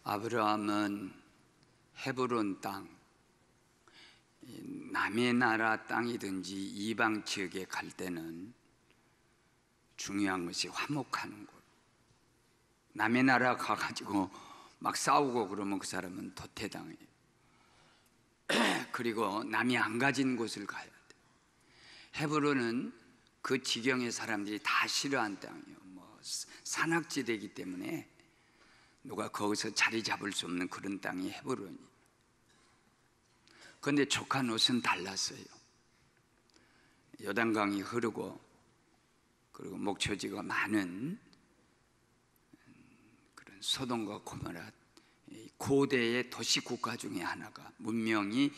아브라함은 헤브론 땅, 남의 나라 땅이든지 이방 지역에 갈 때는 중요한 것이 화목하는 곳. 남의 나라 가가지고 막 싸우고 그러면 그 사람은 도태당해요. 그리고 남이 안 가진 곳을 가야 돼. 헤브론은 그 지경의 사람들이 다 싫어한 땅이에요. 산악지대이기 때문에 누가 거기서 자리 잡을 수 없는 그런 땅이 헤브론이. 그런데 족한 옷은 달랐어요. 요단강이 흐르고 그리고 목초지가 많은 그런 소돔과 고모라, 고대의 도시 국가 중에 하나가 문명이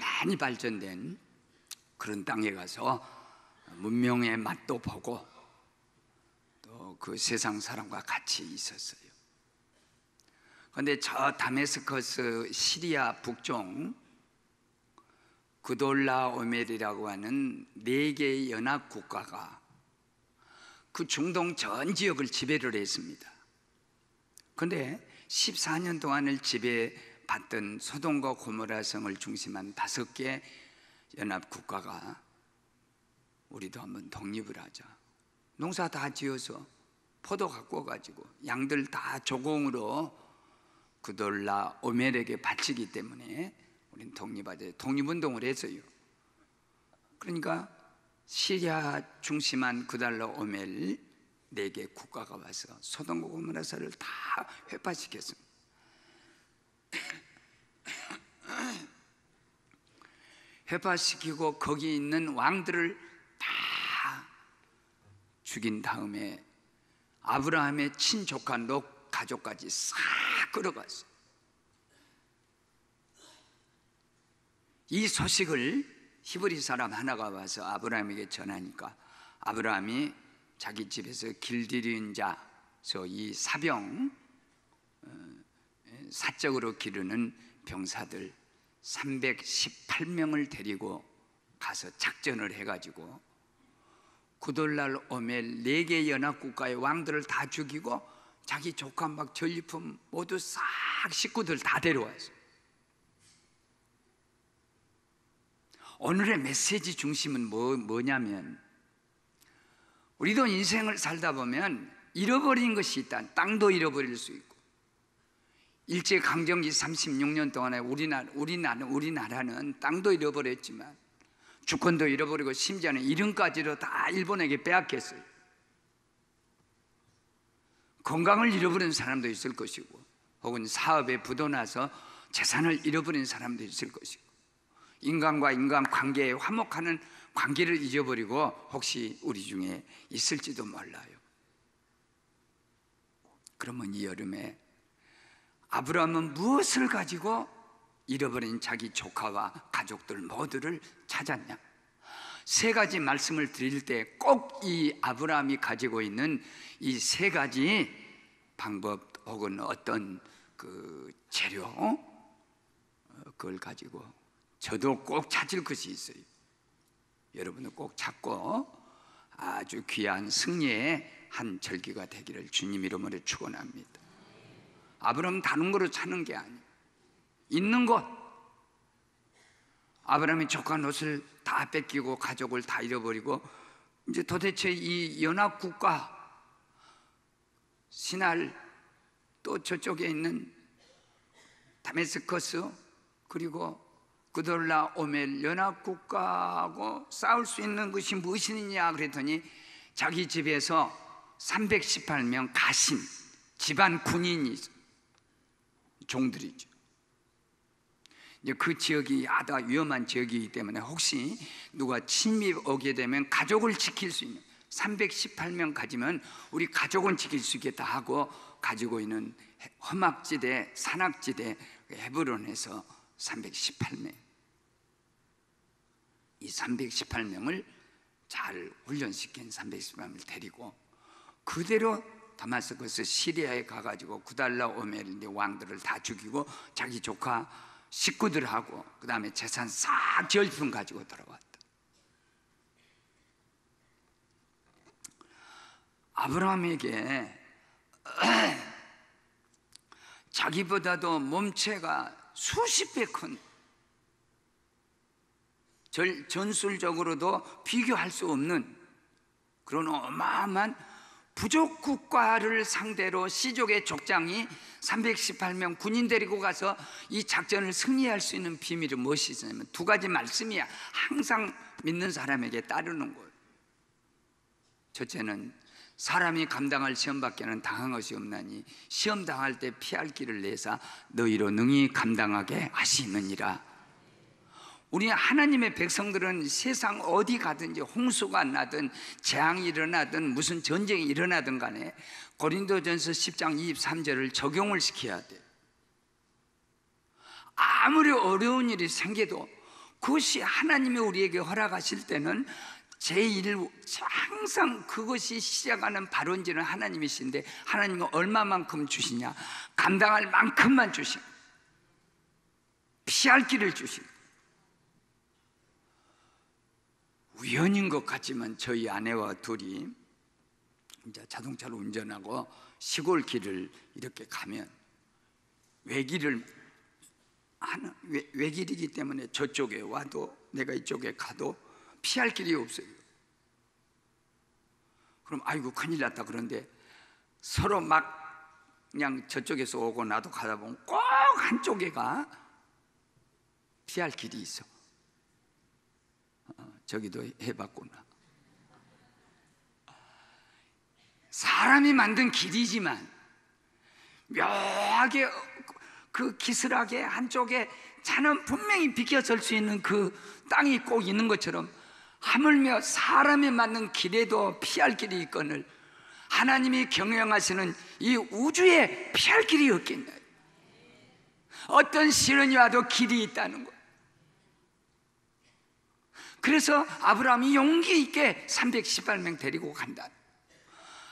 많이 발전된 그런 땅에 가서 문명의 맛도 보고 또 그 세상 사람과 같이 있었어요. 그런데 저 다메스커스 시리아 북쪽 그돌라오멜이라고 하는 4개의 연합 국가가 그 중동 전 지역을 지배를 했습니다. 그런데 14년 동안을 지배받던 소돔과 고모라 성을 중심한 5개 연합 국가가 우리도 한번 독립을 하자. 농사 다 지어서 포도 갖고 가지고 양들 다 조공으로 그돌라오멜에게 바치기 때문에 우리는 독립하자. 독립운동을 했어요. 그러니까 시리아 중심한 그돌라오멜 4개 국가가 와서 소돔과 고모라사를 다 회파시켰습니다. 회파시키고 거기 있는 왕들을 다 죽인 다음에 아브라함의 친조카 롯 가족까지 싹 끌어갔어요. 이 소식을 히브리 사람 하나가 와서 아브라함에게 전하니까 아브라함이 자기 집에서 길들인 자, 이 사병, 사적으로 기르는 병사들 318명을 데리고 가서 작전을 해가지고 그돌라오멜 4개 연합국가의 왕들을 다 죽이고 자기 조카 막 전리품 모두 싹 식구들 다 데려왔어요. 오늘의 메시지 중심은 뭐냐면 우리도 인생을 살다 보면 잃어버린 것이 있다. 땅도 잃어버릴 수 있고 일제강점기 36년 동안에 우리나라는 땅도 잃어버렸지만 주권도 잃어버리고 심지어는 이름까지도 다 일본에게 빼앗겼어요. 건강을 잃어버린 사람도 있을 것이고 혹은 사업에 부도나서 재산을 잃어버린 사람도 있을 것이고 인간과 인간 관계에 화목하는 관계를 잊어버리고 혹시 우리 중에 있을지도 몰라요. 그러면 이 여름에 아브라함은 무엇을 가지고 잃어버린 자기 조카와 가족들 모두를 찾았냐? 3가지 말씀을 드릴 때 꼭 이 아브라함이 가지고 있는 이 3가지 방법 혹은 어떤 그 재료, 그걸 가지고 저도 꼭 찾을 것이 있어요. 여러분은 꼭 찾고 아주 귀한 승리의 한 절기가 되기를 주님 이름으로 축원합니다. 아브라함 다른 거로 찾는 게 아니에요. 있는 것. 아브라함이 조카 롯을 다 뺏기고 가족을 다 잃어버리고 이제 도대체 이 연합국가 신할 또 저쪽에 있는 다메스커스 그리고 그돌라오멜 연합국가하고 싸울 수 있는 것이 무엇이냐 그랬더니 자기 집에서 318명 가신 집안 군인이 있어요. 종들이죠. 이제 그 지역이 아다 위험한 지역이기 때문에 혹시 누가 침입 오게 되면 가족을 지킬 수 있는 318명 가지면 우리 가족은 지킬 수 있겠다 하고 가지고 있는 험악지대, 산악지대 헤브론에서 318명, 이 318명을 잘 훈련시킨 318명을 데리고 그대로 다마스커스 시리아에 가가지고 그달라오멜 왕들을 다 죽이고 자기 조카 식구들하고 그 다음에 재산 싹 전리품 가지고 돌아왔다. 아브라함에게 자기보다도 몸체가 수십 배 큰, 전술적으로도 비교할 수 없는 그런 어마어마한 부족 국가를 상대로 시족의 족장이 318명 군인 데리고 가서 이 작전을 승리할 수 있는 비밀은 무엇이 있냐면 두 가지 말씀이야. 항상 믿는 사람에게 따르는 거예요. 첫째는 사람이 감당할 시험밖에는 당한 것이 없나니 시험 당할 때 피할 길을 내사 너희로 능히 감당하게 하시느니라. 우리 하나님의 백성들은 세상 어디 가든지 홍수가 나든 재앙이 일어나든 무슨 전쟁이 일어나든 간에 고린도전서 10장 23절을 적용을 시켜야 돼. 아무리 어려운 일이 생겨도 그것이 하나님이 우리에게 허락하실 때는 항상 그것이 시작하는 발원지는 하나님이신데 하나님은 얼마만큼 주시냐? 감당할 만큼만 주시고 피할 길을 주시고. 우연인 것 같지만 저희 아내와 둘이 이제 자동차를 운전하고 시골 길을 이렇게 가면 외길이기 때문에 저쪽에 와도 내가 이쪽에 가도 피할 길이 없어요. 그럼 아이고 큰일 났다. 그런데 서로 막 그냥 저쪽에서 오고 나도 가다 보면 꼭 한쪽에가 피할 길이 있어. 저기도 해봤구나. 사람이 만든 길이지만 묘하게 그 기스하게 한쪽에 차는 분명히 비켜설 수 있는 그 땅이 꼭 있는 것처럼 하물며 사람이 만든 길에도 피할 길이 있거늘 하나님이 경영하시는 이 우주에 피할 길이 없겠나. 어떤 시련이 와도 길이 있다는 것. 그래서 아브라함이 용기 있게 318명 데리고 간다.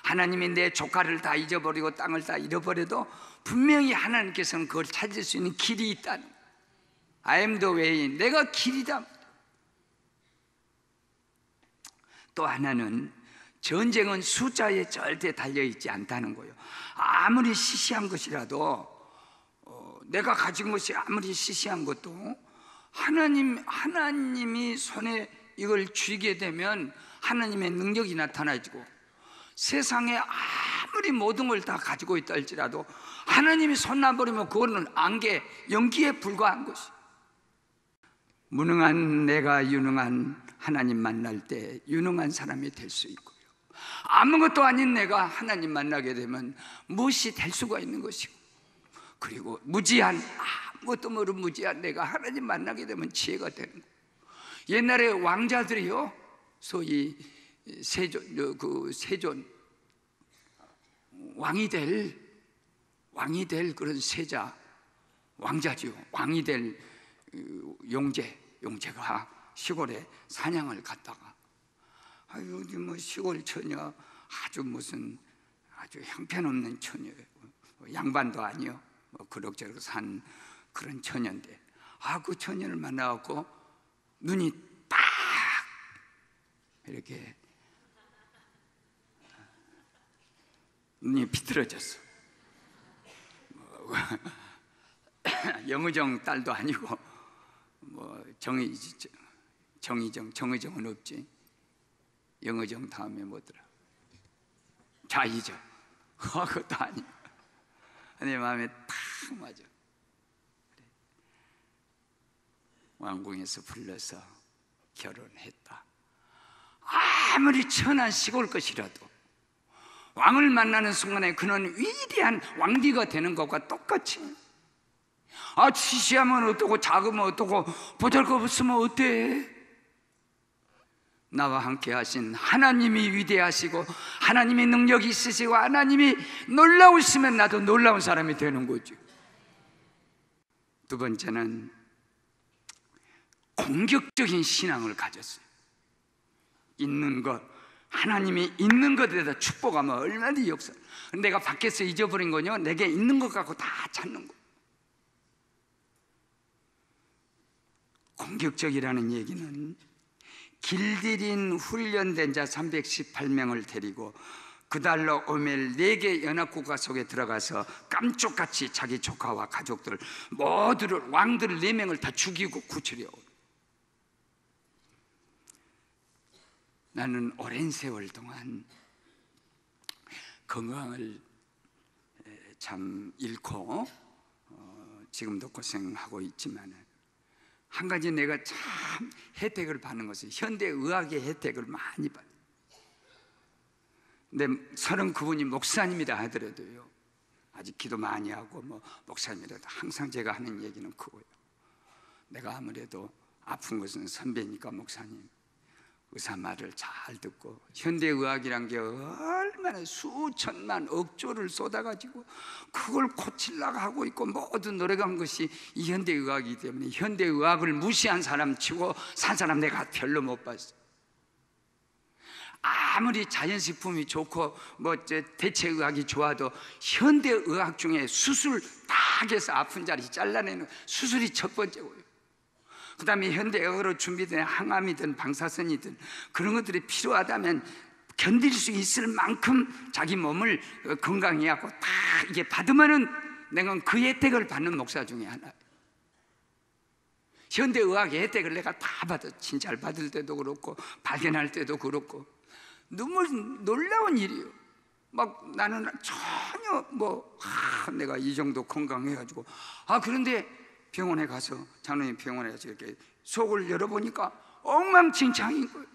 하나님이 내 조카를 다 잊어버리고 땅을 다 잃어버려도 분명히 하나님께서는 그걸 찾을 수 있는 길이 있다는 거예요. I am the way, 내가 길이다. 또 하나는 전쟁은 숫자에 절대 달려있지 않다는 거예요. 아무리 시시한 것이라도 내가 가진 것이 아무리 시시한 것도 하나님이 손에 이걸 쥐게 되면 하나님의 능력이 나타나지고 세상에 아무리 모든 걸 다 가지고 있다 할지라도 하나님이 손 놔버리면 그거는 안개, 연기에 불과한 것이. 무능한 내가 유능한 하나님 만날 때 유능한 사람이 될 수 있고요, 아무것도 아닌 내가 하나님 만나게 되면 무엇이 될 수가 있는 것이고, 그리고 무지한, 아무것도 모르는 무지한 내가 하나님 만나게 되면 지혜가 되는 거예요. 옛날에 왕자들이요, 소위 세존 왕이 될 그런 세자, 왕자지요. 왕이 될 용제가 시골에 사냥을 갔다가 어디 뭐 시골 처녀, 아주 형편없는 처녀예요. 양반도 아니요, 뭐 그럭저럭 산 그런 처녀인데, 그 처녀를 만나갖고 눈이 딱 이렇게 눈이 비틀어졌어. 영의정 딸도 아니고 뭐 정의정은 없지. 영의정 다음에 뭐더라? 좌의정. 그것도 아니고 내 마음에 탁 맞아. 왕궁에서 불러서 결혼했다. 아무리 천한 시골 것이라도 왕을 만나는 순간에 그는 위대한 왕비가 되는 것과 똑같이, 시시하면 어떠고 작으면 어떠고 보잘것없으면 어때? 나와 함께 하신 하나님이 위대하시고 하나님의 능력이 있으시고 하나님이 놀라우시면 나도 놀라운 사람이 되는 거죠. 두 번째는 공격적인 신앙을 가졌어요. 있는 것, 하나님이 있는 것에 대해서 축복하면 얼마든지 역사. 내가 밖에서 잊어버린 거냐? 내게 있는 것 갖고 다 찾는 거. 공격적이라는 얘기는 길들인 훈련된 자 318명을 데리고 그달러 오멜 4개 연합국가 속에 들어가서 깜쪽같이 자기 조카와 가족들 모두를, 왕들 4명을 다 죽이고 구출해요. 나는 오랜 세월 동안 건강을 참 잃고 지금도 고생하고 있지만, 한 가지 내가 참 혜택을 받는 것은 현대의학의 혜택을 많이 받아요. 근데 39분이 목사님이라 하더라도요, 아직 기도 많이 하고 목사님이라도 항상 제가 하는 얘기는 그거예요. 내가 아무래도 아픈 것은 선배니까 목사님 의사 말을 잘 듣고, 현대의학이란 게 얼마나 수천만 억조를 쏟아가지고 그걸 고치려고 하고 있고 모두 노력한 것이 이 현대의학이기 때문에, 현대의학을 무시한 사람 치고 산 사람 내가 별로 못 봤어요. 아무리 자연식품이 좋고 대체의학이 좋아도 현대의학 중에 수술 딱 해서 아픈 자리 잘라내는 수술이 첫 번째고요. 그 다음에 현대의학으로 준비된 항암이든 방사선이든 그런 것들이 필요하다면 견딜 수 있을 만큼 자기 몸을 건강히 하고 다 이게 받으면은 내가 그 혜택을 받는 목사 중에 하나예요. 현대의학의 혜택을 내가 다 받아. 진찰 받을 때도 그렇고 발견할 때도 그렇고 놀라운 일이에요. 막 나는 전혀 내가 이 정도 건강해가지고 그런데 병원에 가서, 장로님 병원에 가서 이렇게 속을 열어보니까 엉망진창인 거예요.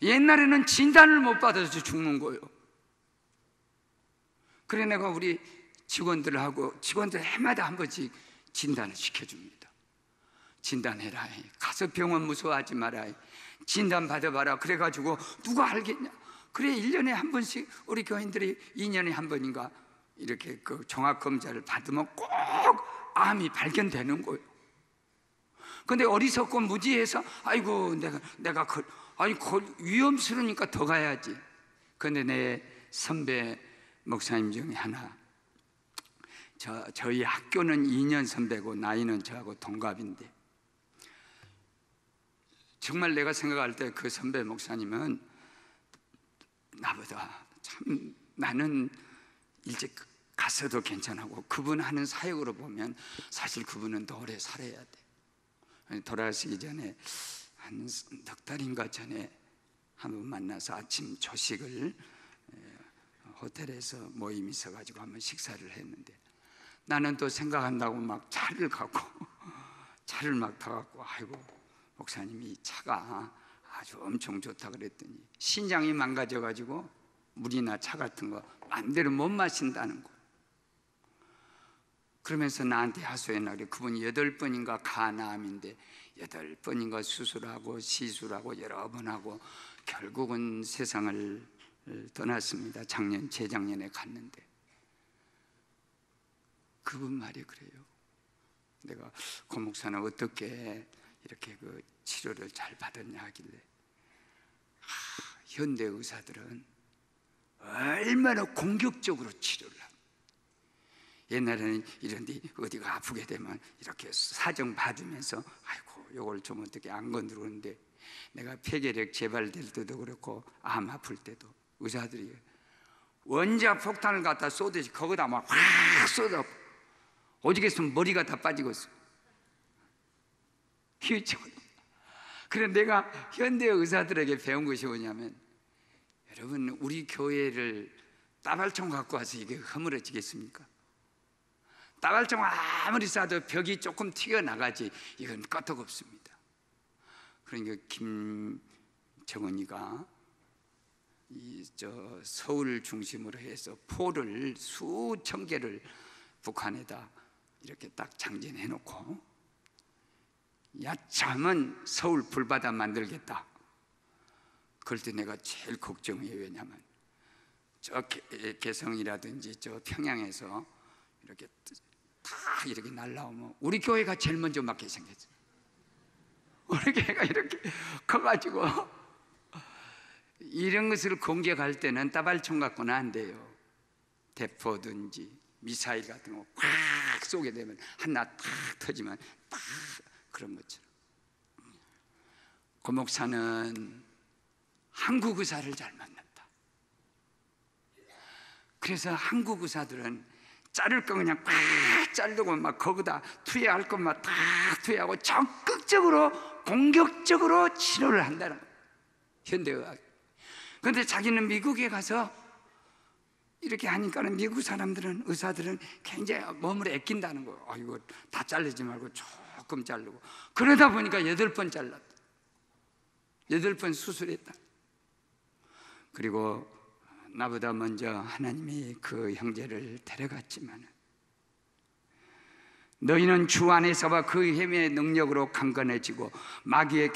옛날에는 진단을 못 받아서 죽는 거예요. 그래 내가 우리 직원들하고, 직원들 해마다 한 번씩 진단을 시켜줍니다. 진단해라, 가서 병원 무서워하지 마라, 진단 받아봐라. 그래가지고 누가 알겠냐. 그래 1년에 한 번씩 우리 교인들이 2년에 한 번인가 이렇게 그 종합검사를 받으면 꼭 암이 발견되는 거예요. 근데 어리석고 무지해서 아이고 내가 위험스러우니까 더 가야지. 근데 내 선배 목사님 중에 하나, 저희 학교는 2년 선배고 나이는 저하고 동갑인데, 정말 내가 생각할 때 그 선배 목사님은 나보다 참, 나는 일찍 갔어도 괜찮고 그분 하는 사역으로 보면 사실 그분은 더 오래 살아야 돼. 돌아가시기 전에 한 넉 달인가 전에 한번 만나서 아침 조식을 호텔에서 모임이 있어가지고 한번 식사를 했는데, 나는 또 생각한다고 막 차를 막 타갖고 아이고 목사님이 차가 아주 엄청 좋다 그랬더니 신장이 망가져가지고 물이나 차 같은 거 마음대로 못 마신다는 거. 그러면서 나한테 하소연하고 그래. 그분이 8번인가 간암인데 8번인가 수술하고 시술하고 여러 번 하고 결국은 세상을 떠났습니다. 재작년에 갔는데 그분 말이 그래요. 내가 고 목사는 어떻게 이렇게 그 치료를 잘 받았냐 하길래, 현대 의사들은 얼마나 공격적으로 치료를 합니다. 옛날에는 이런데 어디가 아프게 되면 이렇게 사정 봐주면서 아이고 요걸 좀 어떻게 안 건드리는데, 내가 폐결핵 재발될 때도 그렇고 암 아플 때도 의사들이 원자 폭탄을 갖다 쏘듯이 거기다 막 확 쏟아. 오직 했으면 머리가 다 빠지겠어. 그래 내가 현대 의사들에게 배운 것이 뭐냐면, 여러분 우리 교회를 따발총 갖고 와서 이게 허물어지겠습니까? 따발총 아무리 쏴도 벽이 조금 튀어나가지 이건 끄떡없습니다. 그러니까 김정은이가 서울 중심으로 해서 포를 수천 개를 북한에다 이렇게 딱 장전해 놓고 야참은 서울 불바다 만들겠다. 그럴 때 내가 제일 걱정해요. 왜냐하면 저 개성이라든지 저 평양에서 이렇게 다 이렇게 날라오면 우리 교회가 제일 먼저 맞게 생겼어요. 우리 교회가 이렇게 커가지고 이런 것을 공격할 때는 따발총 갖고는 안 돼요. 대포든지 미사일 같은 거 팍 쏘게 되면 하나 탁 터지면 딱 그런 것처럼. 고 목사는 한국 의사를 잘 만났다. 그래서 한국 의사들은 자를 거 그냥 팍 자르고 막 거기다 투여할 것만 다 투여하고 적극적으로 공격적으로 치료를 한다는 거예요, 현대의학. 그런데 자기는 미국에 가서 이렇게 하니까는 미국 사람들은, 의사들은 굉장히 몸을 아낀다는 거예요. 이거 다 자르지 말고 조금 자르고. 그러다 보니까 8번 잘랐다. 8번 수술했다. 그리고 나보다 먼저 하나님이 그 형제를 데려갔지만, 너희는 주 안에서와 그 힘의 능력으로 강건해지고 마귀의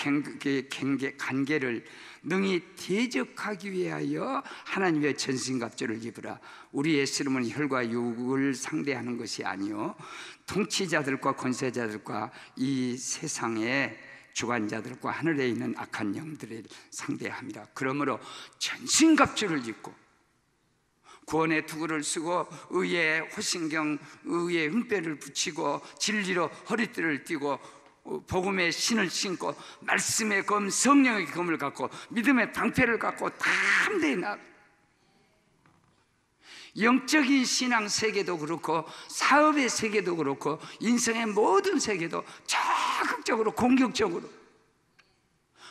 간계를 능히 대적하기 위하여 하나님의 전신갑주를 입으라. 우리의 씨름은 혈과 육을 상대하는 것이 아니요 통치자들과 권세자들과 이 세상의 주관자들과 하늘에 있는 악한 영들을 상대함이라. 그러므로 전신갑주를 입고 구원의 투구를 쓰고 의의 호신경, 의의 흠배를 붙이고 진리로 허리띠를 띠고 복음의 신을 신고 말씀의 검, 성령의 검을 갖고 믿음의 방패를 갖고 다 함대에 나가. 영적인 신앙 세계도 그렇고 사업의 세계도 그렇고 인생의 모든 세계도 적극적으로 공격적으로,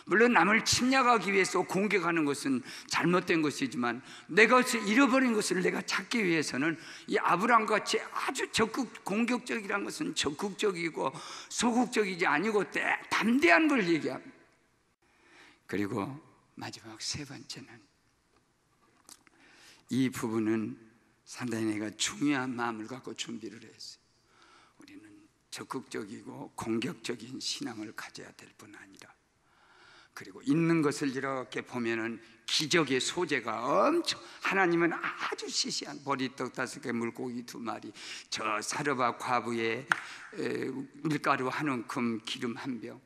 물론 남을 침략하기 위해서 공격하는 것은 잘못된 것이지만 내가 잃어버린 것을 내가 찾기 위해서는 이 아브라함같이 아주 적극 공격적이라는 것은 적극적이고 소극적이지 아니고 담대한 걸 얘기합니다. 그리고 마지막 세 번째는, 이 부분은 상당히 내가 중요한 마음을 갖고 준비를 했어요. 우리는 적극적이고 공격적인 신앙을 가져야 될 뿐 아니라, 그리고 있는 것을 이렇게 보면은 기적의 소재가 엄청, 하나님은 아주 시시한 보리떡 5개, 물고기 2마리, 저 사르밧 과부의 밀가루 한 움큼, 기름 1병,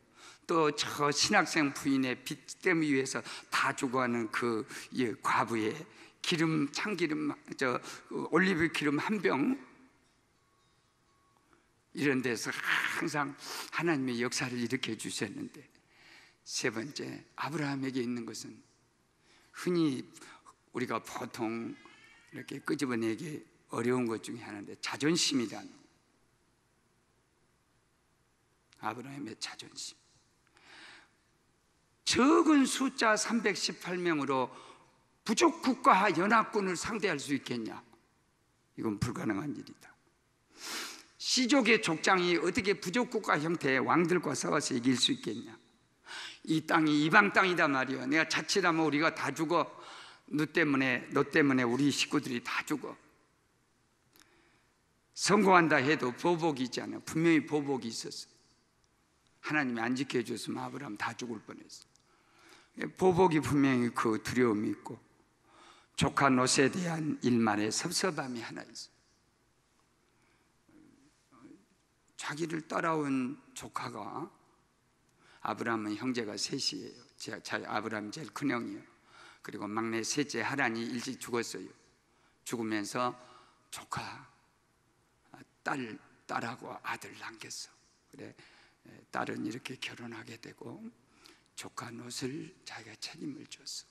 또 저 신학생 부인의 빚댐 위에서 다 죽어가는 그 과부의 기름, 참기름, 올리브 기름 1병, 이런 데서 항상 하나님의 역사를 일으켜 주셨는데, 세 번째, 아브라함에게 있는 것은 흔히 우리가 보통 이렇게 끄집어내기 어려운 것 중에 하나인데, 자존심이라는, 아브라함의 자존심. 적은 숫자 318명으로 부족 국가 연합군을 상대할 수 있겠냐? 이건 불가능한 일이다. 시족의 족장이 어떻게 부족 국가 형태의 왕들과 싸워서 이길 수 있겠냐? 이 땅이 이방 땅이다 말이야. 내가 자칫하면 우리가 다 죽어. 너 때문에 우리 식구들이 다 죽어. 성공한다 해도 보복이 있잖아. 분명히 보복이 있었어. 하나님이 안 지켜줬으면 아브라함 다 죽을 뻔했어. 보복이 분명히 그 두려움이 있고, 조카 롯에 대한 일말의 섭섭함이 하나 있어. 자기를 따라온 조카가, 아브라함은 형제가 셋이에요. 아브라함이 제일 큰 형이에요. 그리고 막내 셋째 하란이 일찍 죽었어요. 죽으면서 조카 딸하고 아들 남겼어. 그래, 딸은 이렇게 결혼하게 되고 조카 롯을 자기가 책임을 줬어.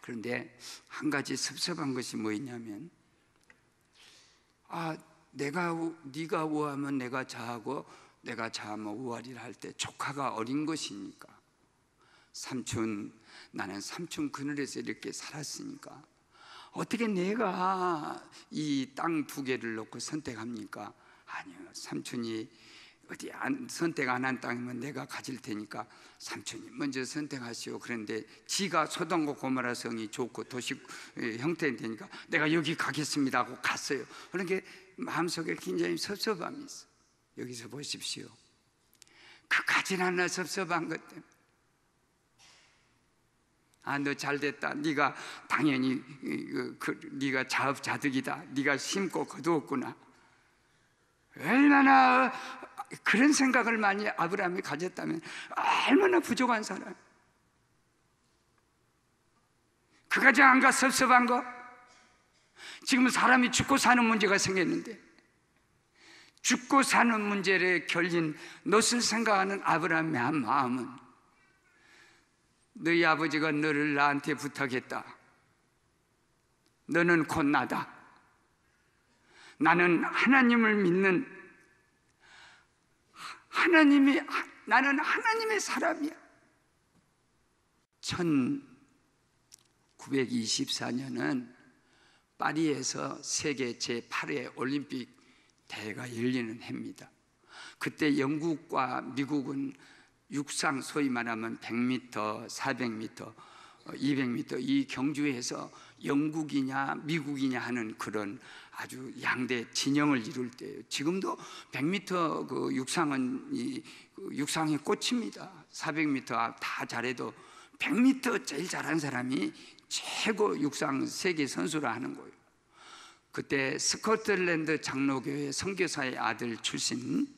그런데 한 가지 섭섭한 것이 뭐 있냐면, 네가 우하면 내가 자하고 내가 자하면 우하리라 할 때 조카가 어린 것이니까, 나는 삼촌 그늘에서 이렇게 살았으니까 어떻게 내가 이 땅 2개를 놓고 선택합니까? 아니요, 삼촌이 어디 선택 안 한 땅이면 내가 가질 테니까 삼촌이 먼저 선택하시오. 그런데 지가 소돔과 고모라 성이 좋고 도시 형태되니까 내가 여기 가겠습니다 하고 갔어요. 그러니까 마음속에 굉장히 섭섭함이 있어. 여기서 보십시오. 그까진 않아, 섭섭한 것 때문에. 너 잘됐다. 네가 당연히 네가 자업자득이다. 네가 심고 거두었구나. 얼마나 그런 생각을 많이 아브라함이 가졌다면 얼마나 부족한 사람. 그까지 안 가 섭섭한 거? 지금 사람이 죽고 사는 문제가 생겼는데, 죽고 사는 문제를 결린 롯을 생각하는 아브라함의 마음은, 너희 아버지가 너를 나한테 부탁했다. 너는 곧 나다. 나는 하나님을 믿는 나는 하나님의 사람이야. 1924년은 파리에서 세계 제8회 올림픽 대회가 열리는 해입니다. 그때 영국과 미국은 육상, 소위 말하면 100m, 400m, 200m 이 경주에서 영국이냐 미국이냐 하는 그런 아주 양대 진영을 이룰 때예요. 지금도 100m 그 육상은 육상의 꽃입니다. 400m 다 잘해도 100m 제일 잘하는 사람이 최고 육상 세계 선수라 하는 거예요. 그때 스코틀랜드 장로교회 선교사의 아들 출신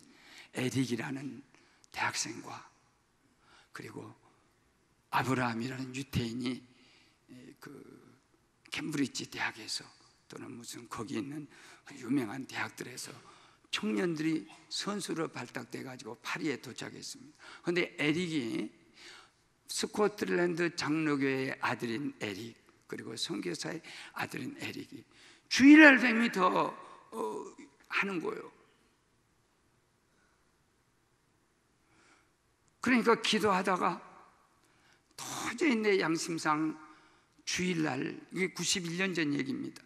에릭이라는 대학생과 그리고 아브라함이라는 유태인이 그 캠브리지 대학에서 또는 무슨 거기 있는 유명한 대학들에서 청년들이 선수로 발탁돼 가지고 파리에 도착했습니다. 그런데 에릭이 스코틀랜드 장로교회의 아들인 에릭 그리고 선교사의 아들인 에릭이 주일날 100m 하는 거예요. 그러니까 기도하다가 도저히 내 양심상 주일날, 이게 91년 전 얘기입니다.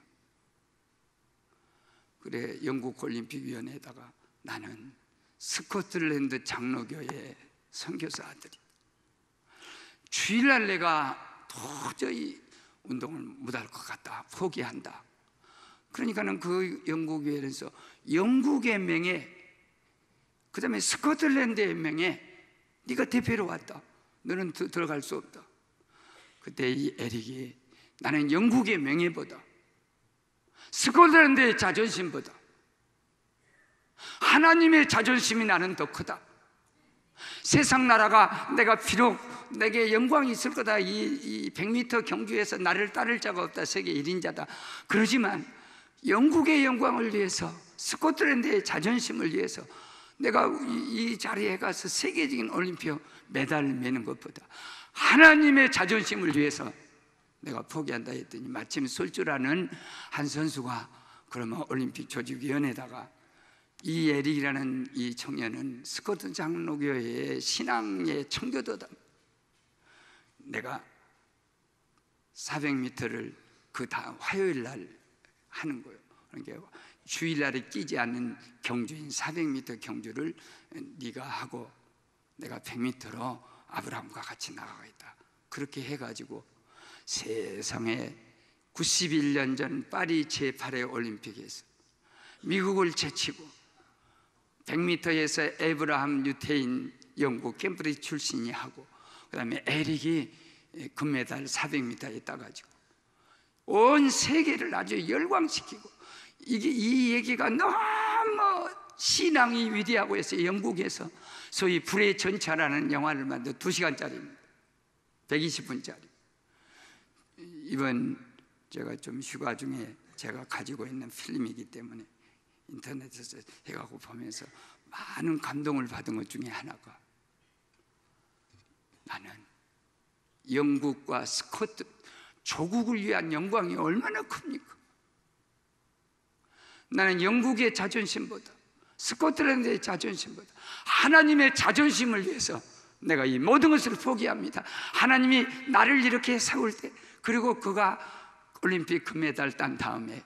그래 영국 올림픽위원회에다가 나는 스코틀랜드 장로교회 선교사 아들이 주일날 내가 도저히 운동을 못할 것 같다, 포기한다. 그러니까는 그 영국위원회에서 영국의 명예, 그 다음에 스코틀랜드의 명예, 네가 대표로 왔다. 너는 들어갈 수 없다. 그때 이 에릭이 나는 영국의 명예보다 스코틀랜드의 자존심보다 하나님의 자존심이 나는 더 크다. 세상 나라가 내가 비록 내게 영광이 있을 거다. 이 100m 경주에서 나를 따를 자가 없다. 세계 1인자다. 그러지만 영국의 영광을 위해서 스코틀랜드의 자존심을 위해서 내가 이 자리에 가서 세계적인 올림픽 메달을 매는 것보다 하나님의 자존심을 위해서 내가 포기한다 했더니 마침 쏠 줄 아는 한 선수가 그러면 올림픽 조직위원회에다가 이 에릭이라는 이 청년은 스코틀 장로교회의 신앙의 청교도다. 내가 400m를 그 다음 화요일 날 하는 거예요. 그러니까 주일날에 끼지 않는 경주인 400m 경주를 네가 하고 내가 100m로 아브라함과 같이 나가겠다. 그렇게 해가지고 세상에 91년 전 파리 제8회 올림픽에서 미국을 제치고 100m에서 에브라함 유태인 영국 캠브리지 출신이 하고 그 다음에 에릭이 금메달 400m에 따가지고 온 세계를 아주 열광시키고 이 얘기가 너무 신앙이 위대하고 해서 영국에서 소위 불의 전차라는 영화를 만들어 2시간짜리입니다. 120분짜리. 이번 제가 좀 휴가 중에 제가 가지고 있는 필름이기 때문에 인터넷에서 해가고 보면서 많은 감동을 받은 것 중에 하나가 나는 영국과 스코트 조국을 위한 영광이 얼마나 큽니까? 나는 영국의 자존심보다 스코틀랜드의 자존심보다 하나님의 자존심을 위해서 내가 이 모든 것을 포기합니다. 하나님이 나를 이렇게 세울 때 그리고 그가 올림픽 금메달 딴 다음에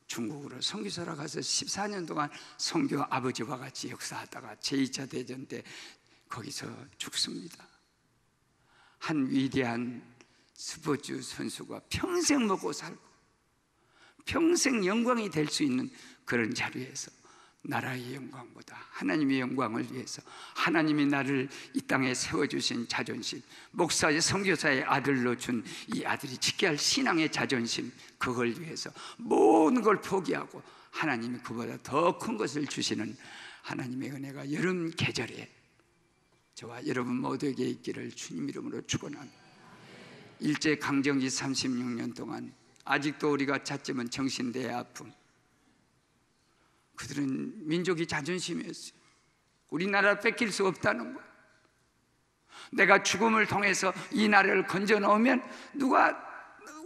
중국으로 선교사로 가서 14년 동안 선교 아버지와 같이 역사하다가 제2차 대전 때 거기서 죽습니다. 한 위대한 스포츠 선수가 평생 먹고 살고 평생 영광이 될 수 있는 그런 자리에서 나라의 영광보다 하나님의 영광을 위해서 하나님이 나를 이 땅에 세워주신 자존심, 목사의 선교사의 아들로 준 이 아들이 지켜야 할 신앙의 자존심, 그걸 위해서 모든 걸 포기하고 하나님이 그보다 더 큰 것을 주시는 하나님의 은혜가 여름 계절에 저와 여러분 모두에게 있기를 주님 이름으로 축원합니다. 일제강점기 36년 동안 아직도 우리가 찾지만 정신대의 아픔, 그들은 민족이 자존심이었어요. 우리나라를 뺏길 수 없다는 거예요. 내가 죽음을 통해서 이 나라를 건져 넣으면 누가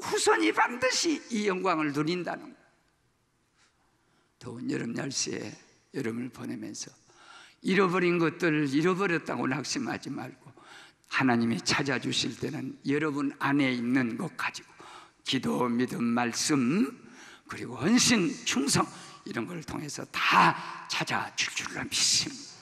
후손이 반드시 이 영광을 누린다는 거예요. 더운 여름 날씨에 여름을 보내면서 잃어버린 것들을 잃어버렸다고 낙심하지 말고 하나님이 찾아주실 때는 여러분 안에 있는 것 가지고 기도, 믿음, 말씀, 그리고 헌신, 충성 이런 걸 통해서 다 찾아줄 줄로 믿습니다.